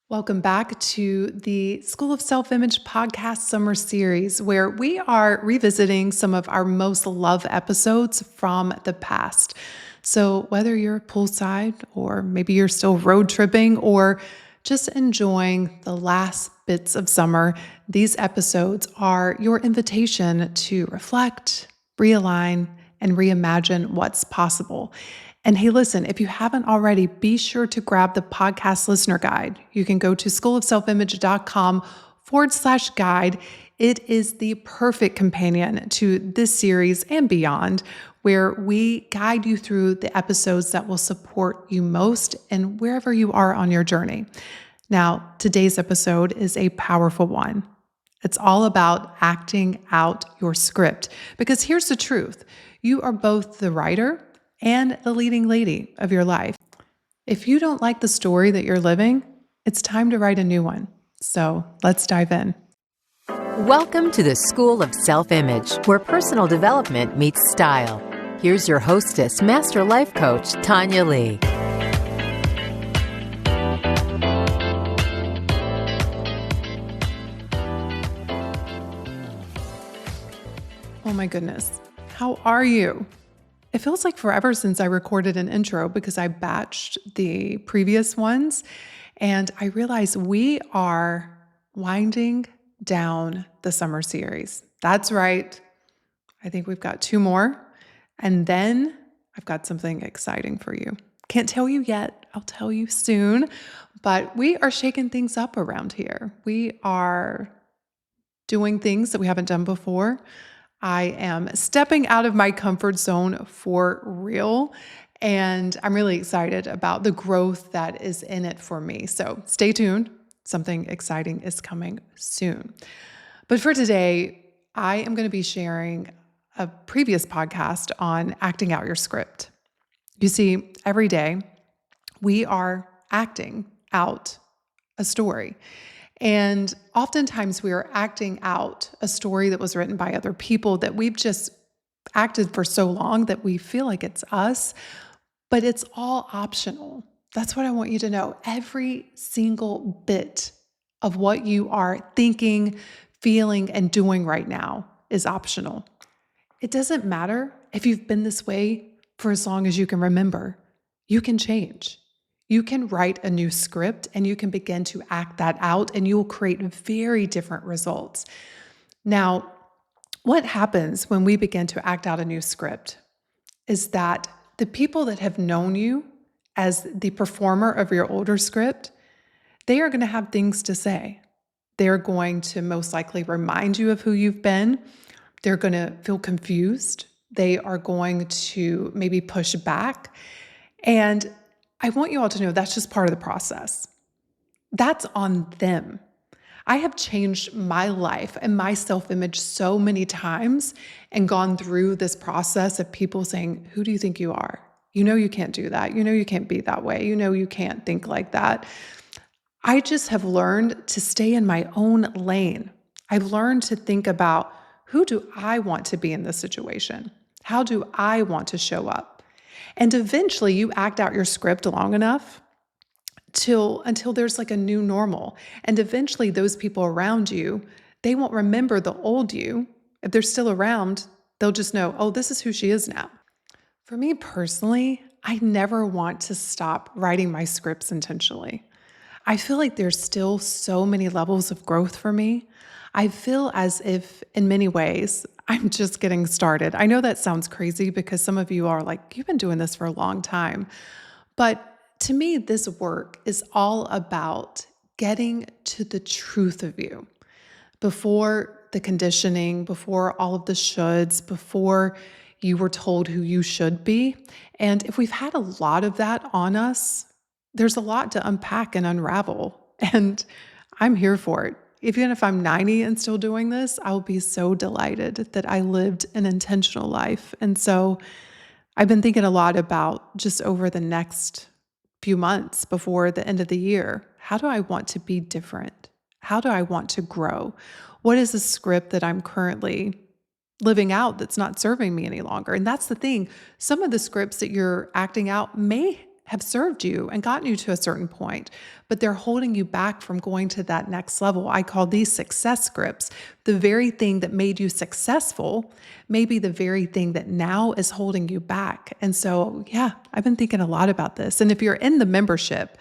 Welcome back to the School of Self-Image podcast summer series, where we are revisiting some of our most loved episodes from the past. So whether you're poolside or maybe you're still road tripping or just enjoying the last bits of summer, these episodes are your invitation to reflect, realign, and reimagine what's possible. And hey, listen, if you haven't already, be sure to grab the podcast listener guide. You can go to schoolofselfimage.com/guide. It is the perfect companion to this series and beyond, where we guide you through the episodes that will support you most and wherever you are on your journey. Now, today's episode is a powerful one. It's all about acting out your script. Because here's the truth. You are both the writer and the leading lady of your life. If you don't like the story that you're living, it's time to write a new one. So let's dive in. Welcome to the School of Self-Image, where personal development meets style. Here's your hostess, Master Life Coach, Tonya Leigh. Oh my goodness. How are you? It feels like forever since I recorded an intro because I batched the previous ones, and I realized we are winding down the summer series. That's right. I think we've got 2 more, and then I've got something exciting for you. Can't tell you yet. I'll tell you soon, but we are shaking things up around here. We are doing things that we haven't done before. I am stepping out of my comfort zone for real, and I'm really excited about the growth that is in it for me. So stay tuned. Something exciting is coming soon. But for today, I am going to be sharing a previous podcast on acting out your script. You see, every day we are acting out a story. And oftentimes we are acting out a story that was written by other people that we've just acted for so long that we feel like it's us, but it's all optional. That's what I want you to know. Every single bit of what you are thinking, feeling, and doing right now is optional. It doesn't matter if you've been this way for as long as you can remember. You can change. You can write a new script and you can begin to act that out, and you will create very different results. Now, what happens when we begin to act out a new script is that the people that have known you as the performer of your older script, they are going to have things to say. They're going to most likely remind you of who you've been. They're going to feel confused. They are going to maybe push back. And I want you all to know that's just part of the process. That's on them. I have changed my life and my self-image so many times and gone through this process of people saying, "Who do you think you are? You know you can't do that. You know you can't be that way. You know you can't think like that." I just have learned to stay in my own lane. I've learned to think about, who do I want to be in this situation? How do I want to show up? And eventually you act out your script long enough until there's like a new normal. And eventually those people around you, they won't remember the old you. If they're still around, they'll just know, oh, this is who she is now. For me personally, I never want to stop writing my scripts intentionally. I feel like there's still so many levels of growth for me. I feel as if, in many ways, I'm just getting started. I know that sounds crazy because some of you are like, you've been doing this for a long time. But to me, this work is all about getting to the truth of you before the conditioning, before all of the shoulds, before you were told who you should be. And if we've had a lot of that on us, there's a lot to unpack and unravel. And I'm here for it. Even if I'm 90 and still doing this, I'll be so delighted that I lived an intentional life. And so I've been thinking a lot about, just over the next few months before the end of the year, how do I want to be different? How do I want to grow? What is the script that I'm currently living out that's not serving me any longer? And that's the thing. Some of the scripts that you're acting out may have served you and gotten you to a certain point, but they're holding you back from going to that next level. I call these success scripts. The very thing that made you successful may be the very thing that now is holding you back. And so, yeah, I've been thinking a lot about this. And if you're in the membership,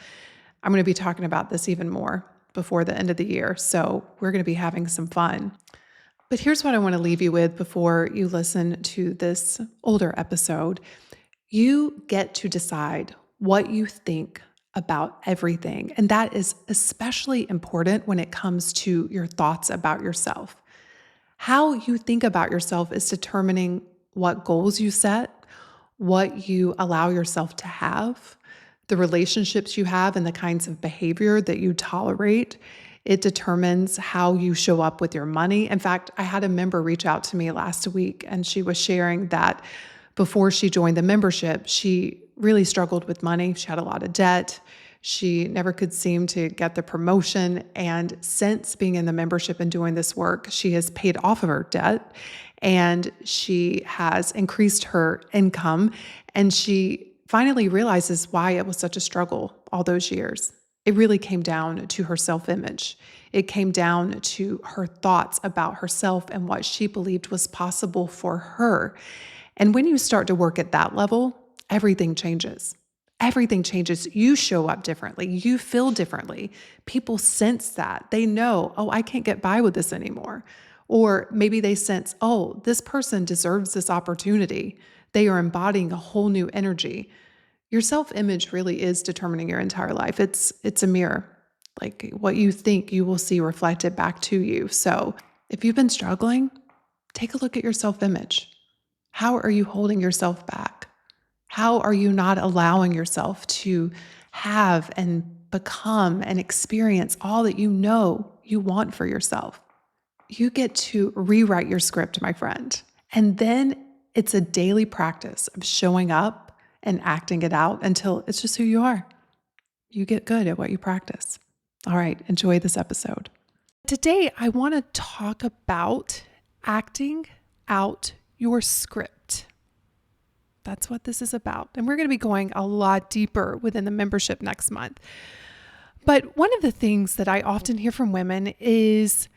I'm going to be talking about this even more before the end of the year. So we're going to be having some fun. But here's what I want to leave you with before you listen to this older episode. You get to decide what you think about everything. And that is especially important when it comes to your thoughts about yourself. How you think about yourself is determining what goals you set, what you allow yourself to have, the relationships you have, and the kinds of behavior that you tolerate. It determines how you show up with your money. In fact, I had a member reach out to me last week, and she was sharing that before she joined the membership, she really struggled with money. She had a lot of debt. She never could seem to get the promotion. And since being in the membership and doing this work, she has paid off of her debt and she has increased her income. And she finally realizes why it was such a struggle all those years. It really came down to her self-image. It came down to her thoughts about herself and what she believed was possible for her. And when you start to work at that level, everything changes. Everything changes. You show up differently. You feel differently. People sense that. They know, oh, I can't get by with this anymore. Or maybe they sense, oh, this person deserves this opportunity. They are embodying a whole new energy. Your self-image really is determining your entire life. It's a mirror. Like what you think, you will see reflected back to you. So if you've been struggling, take a look at your self-image. How are you holding yourself back? How are you not allowing yourself to have and become and experience all that you know you want for yourself? You get to rewrite your script, my friend. And then it's a daily practice of showing up and acting it out until it's just who you are. You get good at what you practice. All right, enjoy this episode. Today, I want to talk about acting out your script. That's what this is about. And we're going to be going a lot deeper within the membership next month. But one of the things that I often hear from women is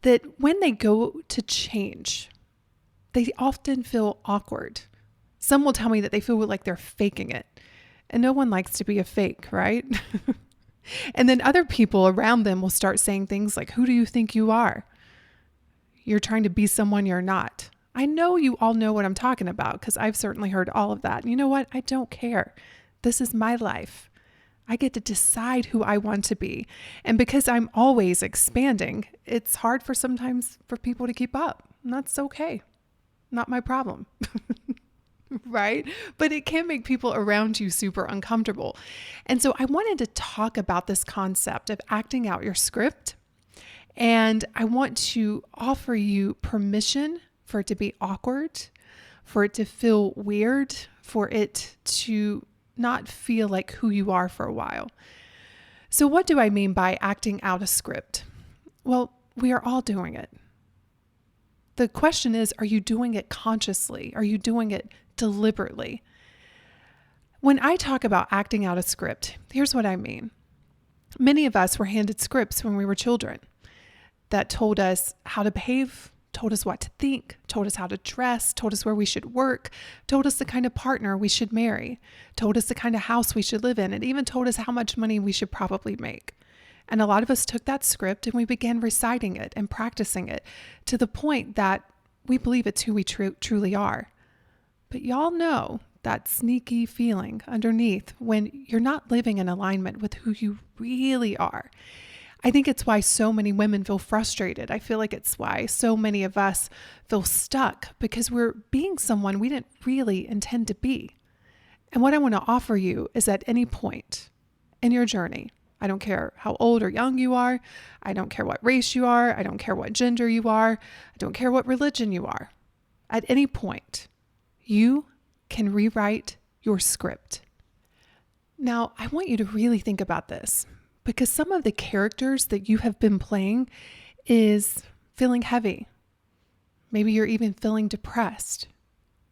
that when they go to change, they often feel awkward. Some will tell me that they feel like they're faking it. And no one likes to be a fake, right? And then other people around them will start saying things like, who do you think you are? You're trying to be someone you're not. I know you all know what I'm talking about because I've certainly heard all of that. And you know what? I don't care. This is my life. I get to decide who I want to be. And because I'm always expanding, it's hard sometimes for people to keep up. And that's okay. Not my problem. Right? But it can make people around you super uncomfortable. And so I wanted to talk about this concept of acting out your script. And I want to offer you permission for it to be awkward, for it to feel weird, for it to not feel like who you are for a while. So what do I mean by acting out a script? Well, we are all doing it. The question is, are you doing it consciously? Are you doing it deliberately? When I talk about acting out a script, here's what I mean. Many of us were handed scripts when we were children that told us how to behave, told us what to think, told us how to dress, told us where we should work, told us the kind of partner we should marry, told us the kind of house we should live in, and even told us how much money we should probably make. And a lot of us took that script and we began reciting it and practicing it to the point that we believe it's who we truly are. But y'all know that sneaky feeling underneath when you're not living in alignment with who you really are. I think it's why so many women feel frustrated. I feel like it's why so many of us feel stuck because we're being someone we didn't really intend to be. And what I want to offer you is at any point in your journey, I don't care how old or young you are. I don't care what race you are. I don't care what gender you are. I don't care what religion you are. At any point, you can rewrite your script. Now, I want you to really think about this because some of the characters that you have been playing is feeling heavy. Maybe you're even feeling depressed.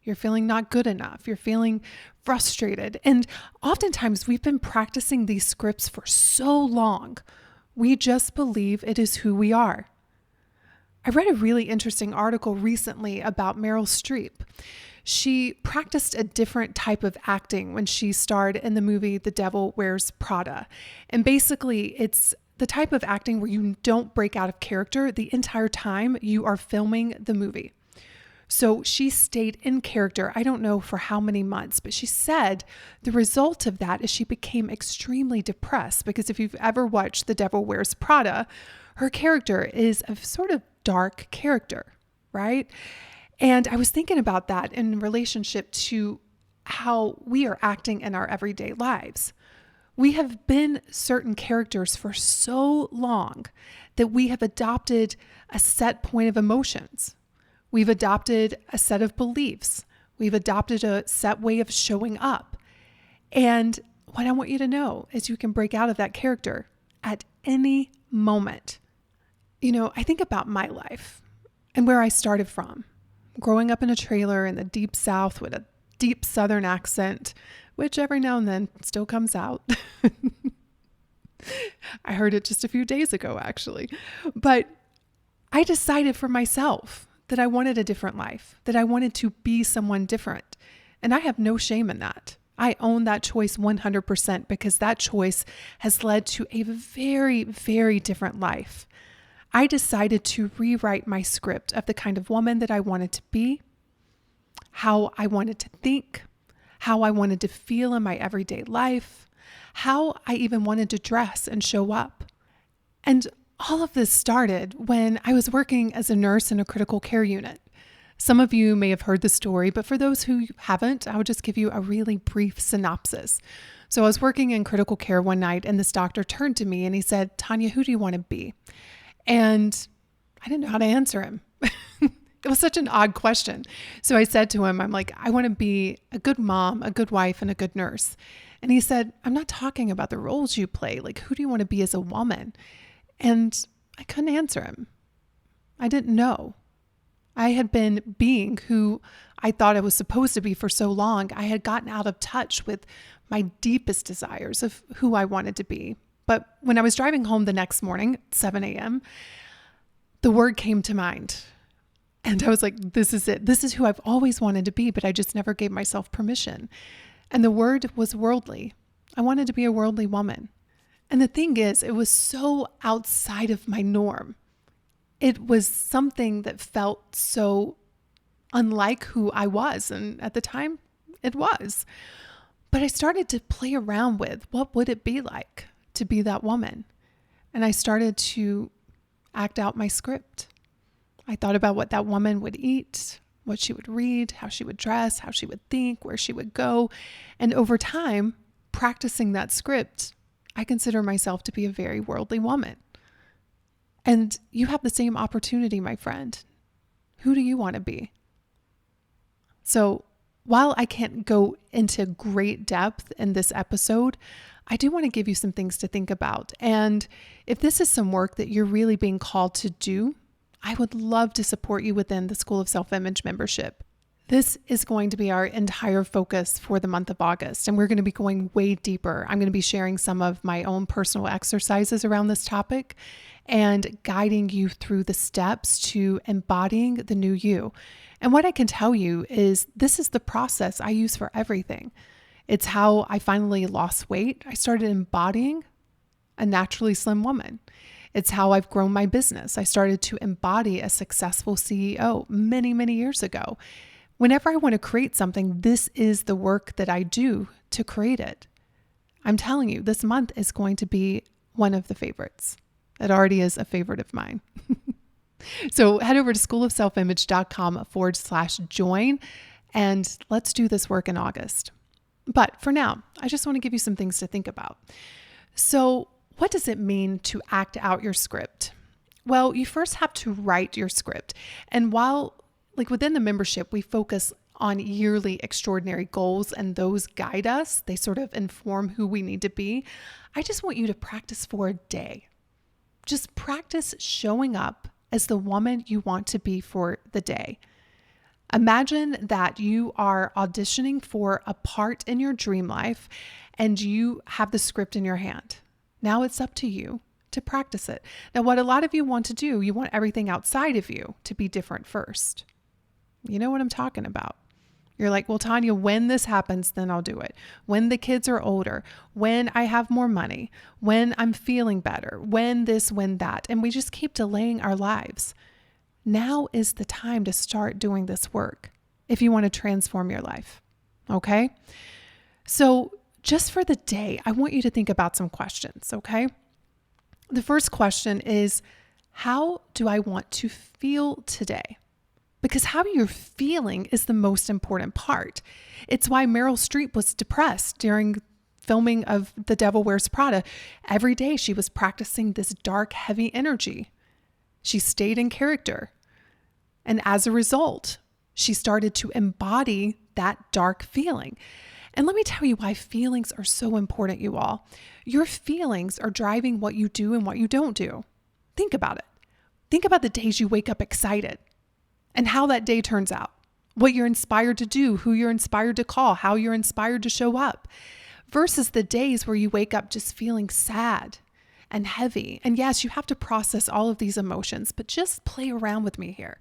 You're feeling not good enough. You're feeling frustrated. And oftentimes we've been practicing these scripts for so long, we just believe it is who we are. I read a really interesting article recently about Meryl Streep. She practiced a different type of acting when she starred in the movie The Devil Wears Prada. And basically, it's the type of acting where you don't break out of character the entire time you are filming the movie. So she stayed in character, I don't know for how many months, but she said the result of that is she became extremely depressed, because if you've ever watched The Devil Wears Prada, her character is a sort of dark character, right? And I was thinking about that in relationship to how we are acting in our everyday lives. We have been certain characters for so long that we have adopted a set point of emotions. We've adopted a set of beliefs. We've adopted a set way of showing up. And what I want you to know is you can break out of that character at any moment. You know, I think about my life and where I started from. Growing up in a trailer in the deep South with a deep Southern accent, which every now and then still comes out. I heard it just a few days ago, actually. But I decided for myself that I wanted a different life, that I wanted to be someone different. And I have no shame in that. I own that choice 100% because that choice has led to a very, very different life. I decided to rewrite my script of the kind of woman that I wanted to be, how I wanted to think, how I wanted to feel in my everyday life, how I even wanted to dress and show up. And all of this started when I was working as a nurse in a critical care unit. Some of you may have heard the story, but for those who haven't, I will just give you a really brief synopsis. So I was working in critical care one night and this doctor turned to me and he said, "Tonya, who do you want to be?" And I didn't know how to answer him. It was such an odd question. So I said to him, I'm like, "I want to be a good mom, a good wife, and a good nurse." And he said, "I'm not talking about the roles you play. Like, who do you want to be as a woman?" And I couldn't answer him. I didn't know. I had been being who I thought I was supposed to be for so long. I had gotten out of touch with my deepest desires of who I wanted to be. But when I was driving home the next morning at 7 a.m., the word came to mind. And I was like, this is it. This is who I've always wanted to be, but I just never gave myself permission. And the word was worldly. I wanted to be a worldly woman. And the thing is, it was so outside of my norm. It was something that felt so unlike who I was. And at the time, it was. But I started to play around with what would it be like to be that woman. And I started to act out my script. I thought about what that woman would eat, what she would read, how she would dress, how she would think, where she would go. And over time, practicing that script, I consider myself to be a very worldly woman. And you have the same opportunity, my friend. Who do you want to be? So while I can't go into great depth in this episode, I do want to give you some things to think about. And if this is some work that you're really being called to do, I would love to support you within the School of Self-Image membership. This is going to be our entire focus for the month of August, and we're going to be going way deeper. I'm going to be sharing some of my own personal exercises around this topic and guiding you through the steps to embodying the new you. And what I can tell you is this is the process I use for everything. It's how I finally lost weight. I started embodying a naturally slim woman. It's how I've grown my business. I started to embody a successful CEO many, many years ago. Whenever I want to create something, this is the work that I do to create it. I'm telling you, this month is going to be one of the favorites. It already is a favorite of mine. So head over to schoolofselfimage.com/join and let's do this work in August. But for now, I just want to give you some things to think about. So what does it mean to act out your script? Well, you first have to write your script. And while within the membership, we focus on yearly extraordinary goals and those guide us, they sort of inform who we need to be. I just want you to practice for a day. Just practice showing up as the woman you want to be for the day. Imagine that you are auditioning for a part in your dream life and you have the script in your hand. Now it's up to you to practice it. Now, what a lot of you want to do, you want everything outside of you to be different first. You know what I'm talking about. You're like, well, Tonya, when this happens, then I'll do it. When the kids are older, when I have more money, when I'm feeling better, when this, when that. And we just keep delaying our lives. Now is the time to start doing this work if you want to transform your life. Okay? So just for the day, I want you to think about some questions. Okay? The first question is, how do I want to feel today? Because how you're feeling is the most important part. It's why Meryl Streep was depressed during filming of The Devil Wears Prada. Every day she was practicing this dark, heavy energy. She stayed in character. And as a result, she started to embody that dark feeling. And let me tell you why feelings are so important, you all. Your feelings are driving what you do and what you don't do. Think about it. Think about the days you wake up excited and how that day turns out, what you're inspired to do, who you're inspired to call, how you're inspired to show up, versus the days where you wake up just feeling sad and heavy. And yes, you have to process all of these emotions, but just play around with me here.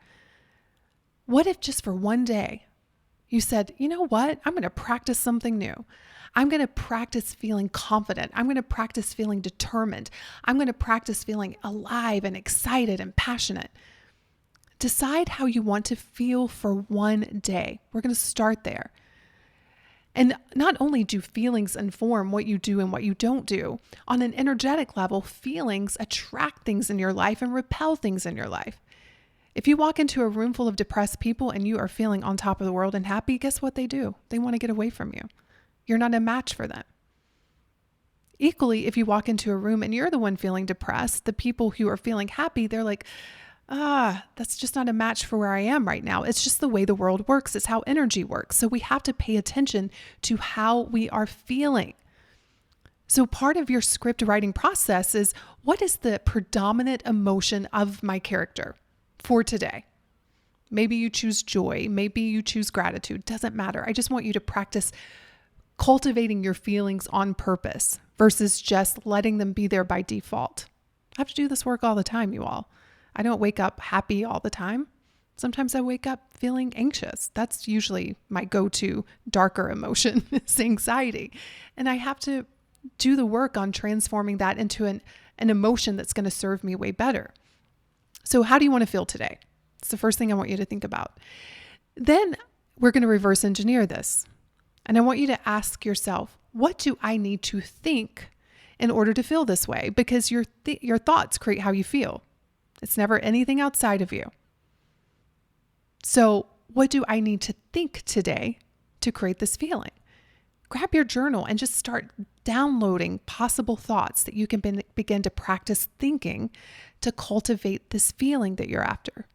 What if just for one day you said, you know what? I'm going to practice something new. I'm going to practice feeling confident. I'm going to practice feeling determined. I'm going to practice feeling alive and excited and passionate. Decide how you want to feel for one day. We're going to start there. And not only do feelings inform what you do and what you don't do, on an energetic level, feelings attract things in your life and repel things in your life. If you walk into a room full of depressed people and you are feeling on top of the world and happy, guess what they do? They want to get away from you. You're not a match for them. Equally, if you walk into a room and you're the one feeling depressed, the people who are feeling happy, they're like, that's just not a match for where I am right now. It's just the way the world works. It's how energy works. So we have to pay attention to how we are feeling. So part of your script writing process is, what is the predominant emotion of my character for today? Maybe you choose joy. Maybe you choose gratitude. Doesn't matter. I just want you to practice cultivating your feelings on purpose versus just letting them be there by default. I have to do this work all the time, you all. I don't wake up happy all the time. Sometimes I wake up feeling anxious. That's usually my go-to darker emotion, is anxiety. And I have to do the work on transforming that into an emotion that's going to serve me way better. So how do you want to feel today? It's the first thing I want you to think about. Then we're going to reverse engineer this. And I want you to ask yourself, what do I need to think in order to feel this way? Because your thoughts create how you feel. It's never anything outside of you. So what do I need to think today to create this feeling? Grab your journal and just start downloading possible thoughts that you can begin to practice thinking to cultivate this feeling that you're after.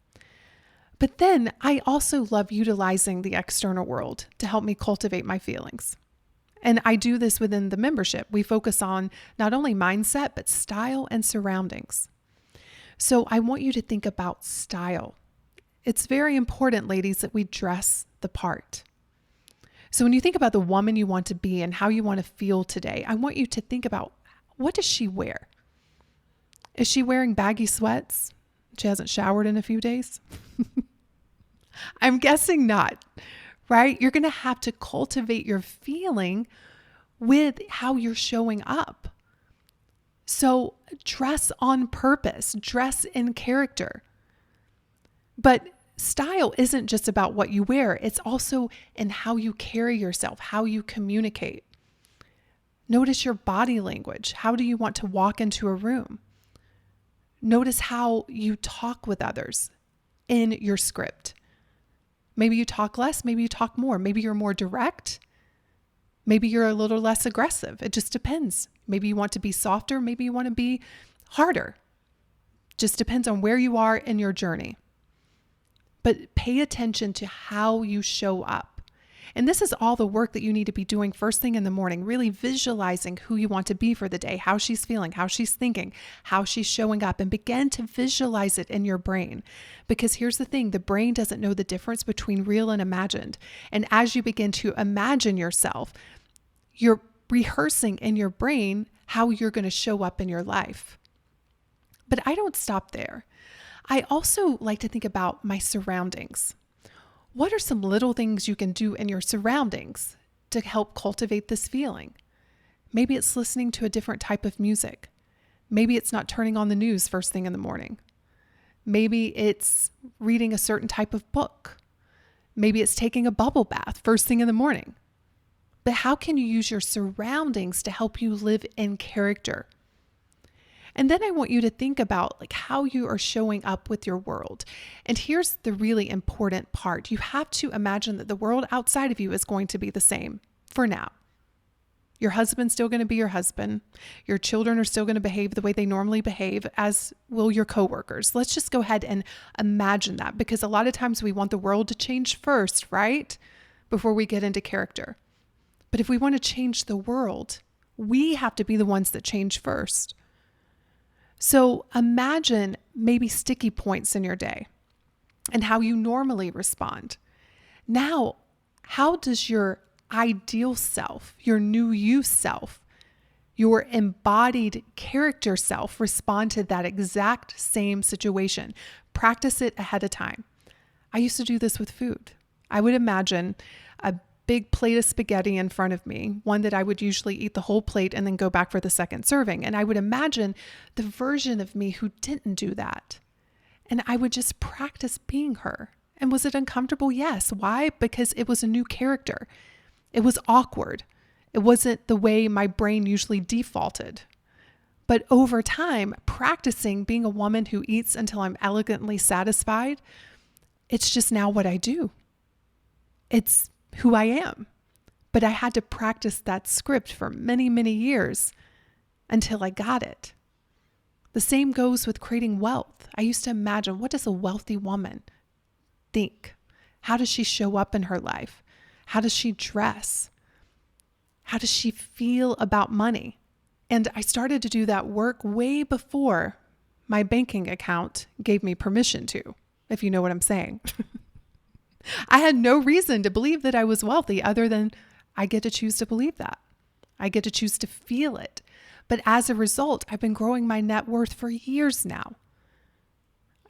But then I also love utilizing the external world to help me cultivate my feelings. And I do this within the membership. We focus on not only mindset, but style and surroundings. So I want you to think about style. It's very important, ladies, that we dress the part. So when you think about the woman you want to be and how you want to feel today, I want you to think about, what does she wear? Is she wearing baggy sweats? She hasn't showered in a few days? I'm guessing not, right? You're going to have to cultivate your feeling with how you're showing up. So dress on purpose, dress in character. But style isn't just about what you wear. It's also in how you carry yourself, how you communicate. Notice your body language. How do you want to walk into a room? Notice how you talk with others in your script. Maybe you talk less, maybe you talk more. Maybe you're more direct. Maybe you're a little less aggressive. It just depends. Maybe you want to be softer. Maybe you want to be harder. Just depends on where you are in your journey. But pay attention to how you show up. And this is all the work that you need to be doing first thing in the morning, really visualizing who you want to be for the day, how she's feeling, how she's thinking, how she's showing up, and begin to visualize it in your brain. Because here's the thing, the brain doesn't know the difference between real and imagined. And as you begin to imagine yourself, you're rehearsing in your brain how you're going to show up in your life. But I don't stop there. I also like to think about my surroundings. What are some little things you can do in your surroundings to help cultivate this feeling? Maybe it's listening to a different type of music. Maybe it's not turning on the news first thing in the morning. Maybe it's reading a certain type of book. Maybe it's taking a bubble bath first thing in the morning. But how can you use your surroundings to help you live in character? And then I want you to think about how you are showing up with your world. And here's the really important part. You have to imagine that the world outside of you is going to be the same for now. Your husband's still going to be your husband. Your children are still going to behave the way they normally behave, as will your coworkers. Let's just go ahead and imagine that, because a lot of times we want the world to change first, right? Before we get into character. But if we want to change the world, we have to be the ones that change first. So imagine maybe sticky points in your day and how you normally respond. Now, how does your ideal self, your new you self, your embodied character self respond to that exact same situation? Practice it ahead of time. I used to do this with food. I would imagine a big plate of spaghetti in front of me, one that I would usually eat the whole plate and then go back for the second serving. And I would imagine the version of me who didn't do that. And I would just practice being her. And was it uncomfortable? Yes. Why? Because it was a new character. It was awkward. It wasn't the way my brain usually defaulted. But over time, practicing being a woman who eats until I'm elegantly satisfied, it's just now what I do. It's who I am. But I had to practice that script for many, many years until I got it. The same goes with creating wealth. I used to imagine, what does a wealthy woman think? How does she show up in her life? How does she dress? How does she feel about money? And I started to do that work way before my banking account gave me permission to, if you know what I'm saying. I had no reason to believe that I was wealthy other than I get to choose to believe that. I get to choose to feel it. But as a result, I've been growing my net worth for years now.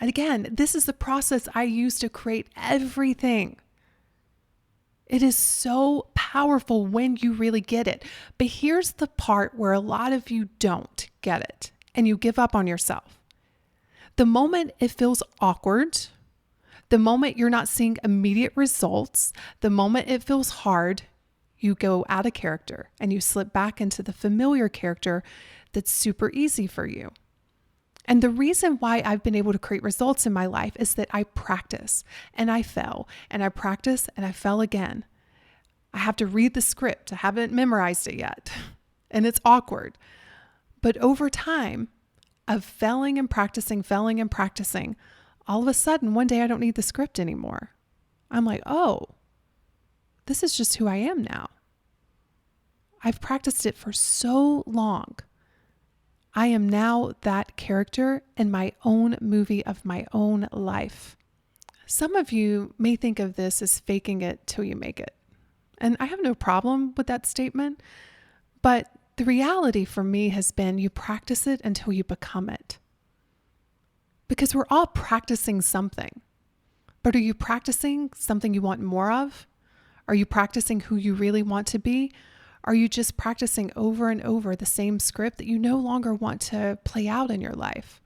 And again, this is the process I use to create everything. It is so powerful when you really get it. But here's the part where a lot of you don't get it and you give up on yourself. The moment it feels awkward, the moment you're not seeing immediate results, the moment it feels hard, you go out of character and you slip back into the familiar character that's super easy for you. And the reason why I've been able to create results in my life is that I practice and I fell and I practice and I fell again. I have to read the script. I haven't memorized it yet. And it's awkward. But over time of failing and practicing, all of a sudden, one day I don't need the script anymore. I'm like, oh, this is just who I am now. I've practiced it for so long. I am now that character in my own movie of my own life. Some of you may think of this as faking it till you make it. And I have no problem with that statement. But the reality for me has been you practice it until you become it. Because we're all practicing something. But are you practicing something you want more of? Are you practicing who you really want to be? Are you just practicing over and over the same script that you no longer want to play out in your life?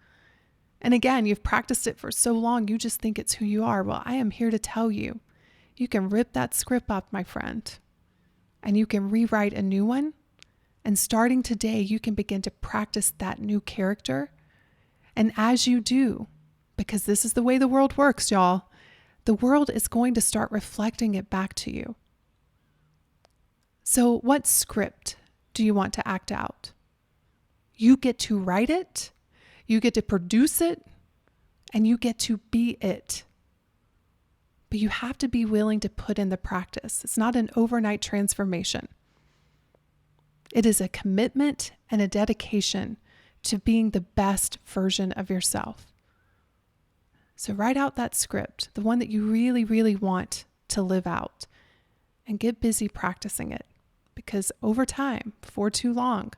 And again, you've practiced it for so long, you just think it's who you are. Well, I am here to tell you, you can rip that script up, my friend, and you can rewrite a new one. And starting today, you can begin to practice that new character. And as you do, because this is the way the world works, y'all, the world is going to start reflecting it back to you. So what script do you want to act out? You get to write it, you get to produce it, and you get to be it. but you have to be willing to put in the practice. It's not an overnight transformation. It is a commitment and a dedication to being the best version of yourself. So write out that script, the one that you really, really want to live out, and get busy practicing it. Because over time, before too long,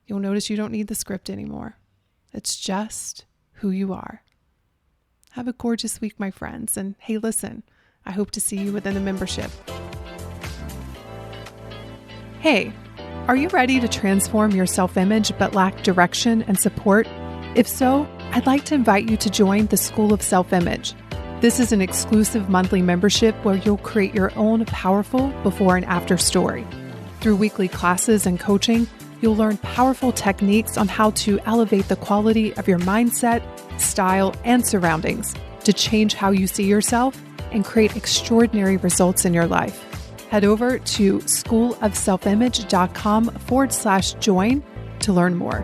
you'll notice you don't need the script anymore. It's just who you are. Have a gorgeous week, my friends. And hey, listen, I hope to see you within the membership. Hey, are you ready to transform your self-image but lack direction and support? If so, I'd like to invite you to join the School of Self-Image. This is an exclusive monthly membership where you'll create your own powerful before and after story. Through weekly classes and coaching, you'll learn powerful techniques on how to elevate the quality of your mindset, style, and surroundings to change how you see yourself and create extraordinary results in your life. Head over to schoolofselfimage.com/join to learn more.